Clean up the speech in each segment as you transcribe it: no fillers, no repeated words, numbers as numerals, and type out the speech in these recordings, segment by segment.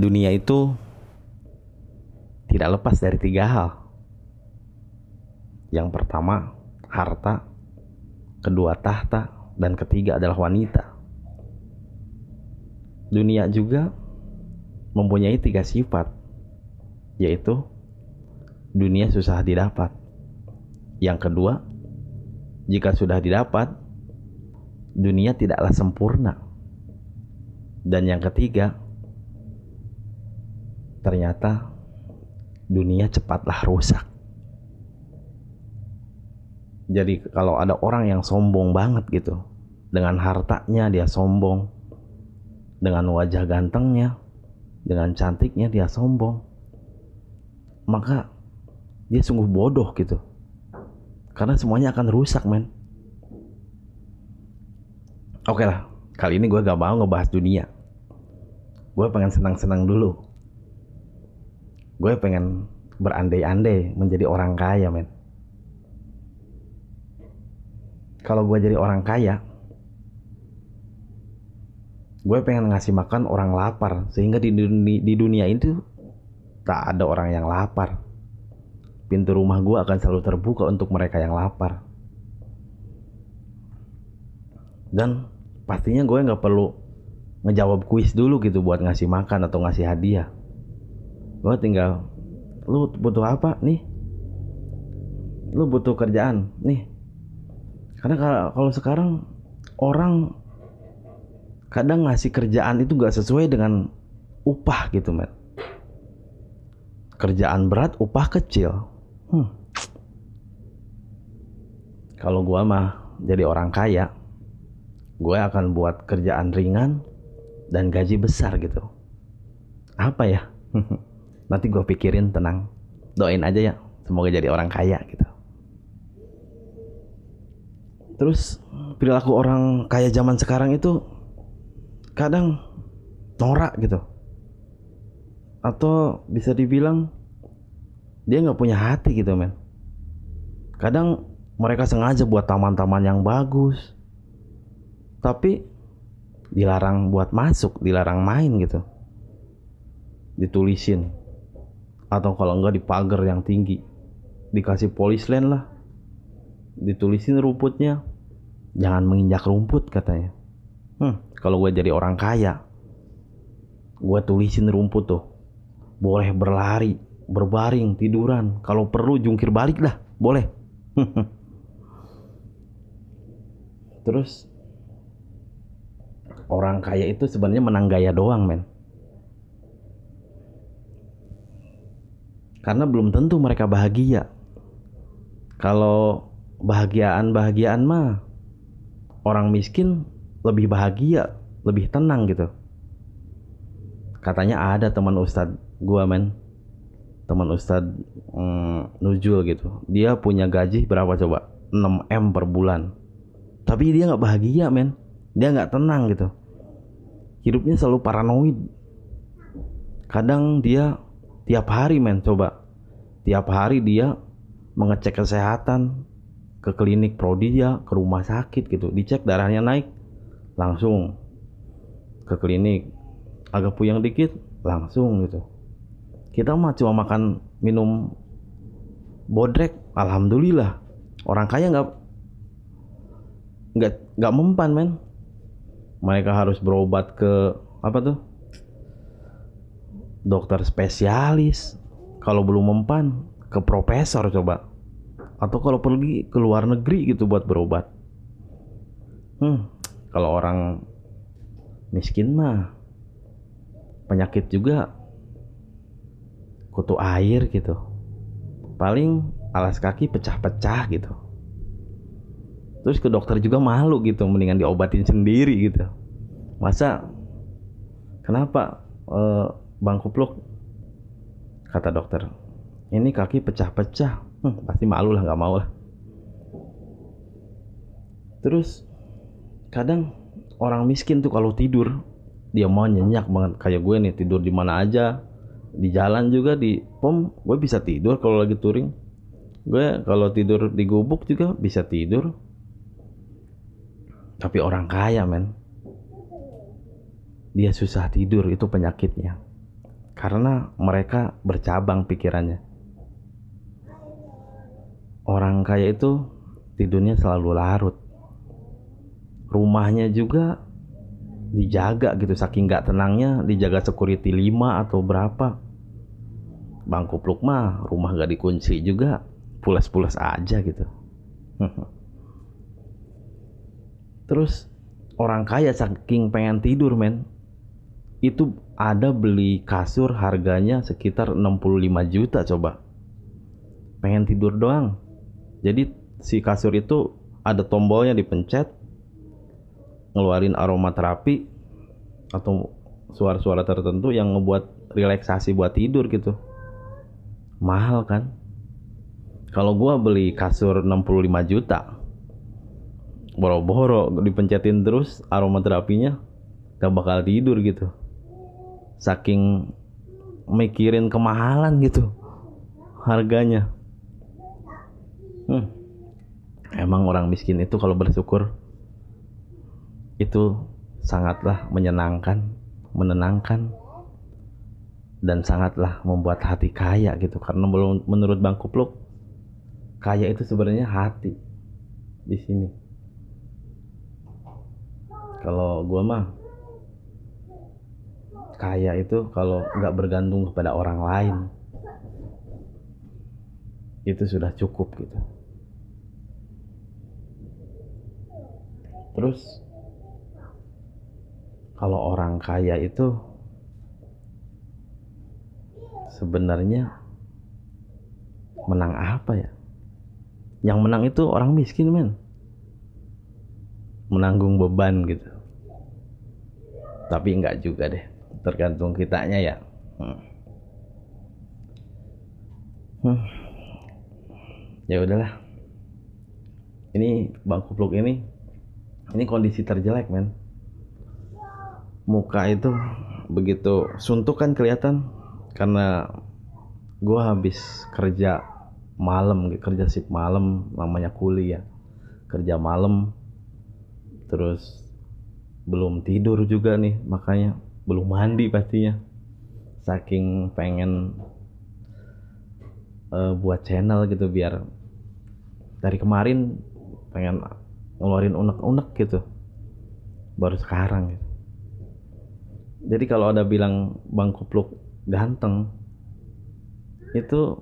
Dunia itu tidak lepas dari tiga hal. Yang pertama, harta. Kedua, tahta. Dan ketiga adalah wanita. Dunia juga mempunyai tiga sifat, yaitu dunia susah didapat. Yang kedua, jika sudah didapat, dunia tidaklah sempurna. Dan yang ketiga, ternyata dunia cepatlah rusak. Jadi kalau ada orang yang sombong banget gitu, dengan hartanya dia sombong, dengan wajah gantengnya, dengan cantiknya dia sombong, maka dia sungguh bodoh gitu. Karena semuanya akan rusak, men. Oke lah, kali ini gue gak mau ngebahas dunia. Gue pengen senang-senang dulu. Gue pengen berandai-andai menjadi orang kaya, men. Kalau gue jadi orang kaya, gue pengen ngasih makan orang lapar, sehingga di dunia itu tak ada orang yang lapar. Pintu rumah gue akan selalu terbuka untuk mereka yang lapar. Dan pastinya gue gak perlu ngejawab kuis dulu gitu buat ngasih makan atau ngasih hadiah. Gue tinggal, lu butuh apa nih? Lu butuh kerjaan nih. Karena kalau sekarang orang kadang ngasih kerjaan itu gak sesuai dengan upah gitu, men. Kerjaan berat, upah kecil. Kalau gue mah jadi orang kaya, gue akan buat kerjaan ringan dan gaji besar gitu. Apa ya? Nanti gue pikirin, tenang. Doain aja ya, semoga jadi orang kaya gitu. Terus perilaku orang kaya zaman sekarang itu kadang norak gitu. Atau bisa dibilang dia gak punya hati gitu, men. Kadang mereka sengaja buat taman-taman yang bagus, tapi dilarang buat masuk, dilarang main gitu. Ditulisin, atau kalau enggak di pagar yang tinggi, dikasih polis lain lah, ditulisin rumputnya, jangan menginjak rumput katanya. Kalau gue jadi orang kaya, gue tulisin rumput tuh, boleh berlari, berbaring, tiduran, kalau perlu jungkir balik dah, boleh. Terus orang kaya itu sebenarnya menang gaya doang, men. Karena belum tentu mereka bahagia. Kalau bahagiaan mah orang miskin lebih bahagia, lebih tenang gitu. Katanya ada teman ustadz gua, men. Teman ustadz Nujul gitu. Dia punya gaji berapa coba? 6M per bulan. Tapi dia gak bahagia, men. Dia gak tenang gitu. Hidupnya selalu paranoid. Kadang dia tiap hari, men, coba. Tiap hari dia mengecek kesehatan ke klinik Prodia, ke rumah sakit gitu. Dicek darahnya naik, langsung ke klinik. Agak puyeng dikit, langsung gitu. Kita mah cuma makan minum bodrek, alhamdulillah. Orang kaya nggak mempan, men. Mereka harus berobat ke apa tuh, dokter spesialis. Kalau belum mempan, ke profesor coba. Atau kalau pergi ke luar negeri gitu buat berobat. Kalau orang miskin mah penyakit juga kutu air gitu. Paling alas kaki pecah-pecah gitu. Terus ke dokter juga malu gitu, mendingan diobatin sendiri gitu. Masa kenapa Bang Kupluk, kata dokter, ini kaki pecah-pecah. Pasti malu lah, gak mau lah. Terus kadang orang miskin tuh kalau tidur, dia mau nyenyak banget. Kayak gue nih, tidur di mana aja, di jalan juga, di pom gue bisa tidur kalau lagi touring. Gue kalau tidur di gubuk juga bisa tidur. Tapi orang kaya, men, dia susah tidur, itu penyakitnya. karena mereka bercabang pikirannya. Orang kaya itu tidurnya selalu larut, rumahnya juga dijaga gitu, saking nggak tenangnya dijaga security 5 atau berapa. Bang Kupluk mah rumah gak dikunci juga, pulas-pulas aja gitu. Terus orang kaya saking pengen tidur men, itu ada beli kasur harganya sekitar 65 juta coba, pengen tidur doang. Jadi si kasur itu ada tombolnya, dipencet ngeluarin aromaterapi atau suara-suara tertentu yang ngebuat relaksasi buat tidur gitu. Mahal kan? Kalau gua beli kasur 65 juta, boro-boro dipencetin terus aromaterapinya, gak bakal tidur gitu. Saking mikirin kemahalan gitu harganya. Emang orang miskin itu kalau bersyukur itu sangatlah menyenangkan, menenangkan, dan sangatlah membuat hati kaya gitu. Karena menurut Bang Kupluk, kaya itu sebenarnya hati di sini. Kalau gua mah kaya itu kalau nggak bergantung kepada orang lain, itu sudah cukup gitu. Terus kalau orang kaya itu sebenarnya menang apa ya? Yang menang itu orang miskin men, menanggung beban gitu. Tapi enggak juga deh, tergantung kitanya ya. Ya udahlah, ini Bang Kupluk ini kondisi terjelek men. Muka itu begitu suntuk kan kelihatan, karena gua habis kerja malam, kerja shift malam, namanya kuliah, kerja malam, terus belum tidur juga nih, makanya belum mandi pastinya, saking pengen buat channel gitu, biar dari kemarin pengen ngeluarin unek-unek gitu, baru sekarang gitu. Jadi kalau ada bilang Bang Kupluk ganteng, itu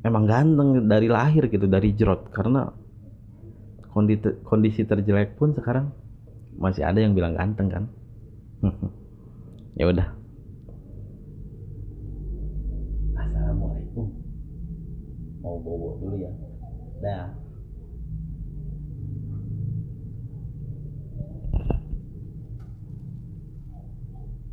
emang ganteng dari lahir gitu, dari jerot. Karena kondisi terjelek pun sekarang masih ada yang bilang ganteng kan. Ya udah, assalamualaikum, mau bobo dulu ya, dah.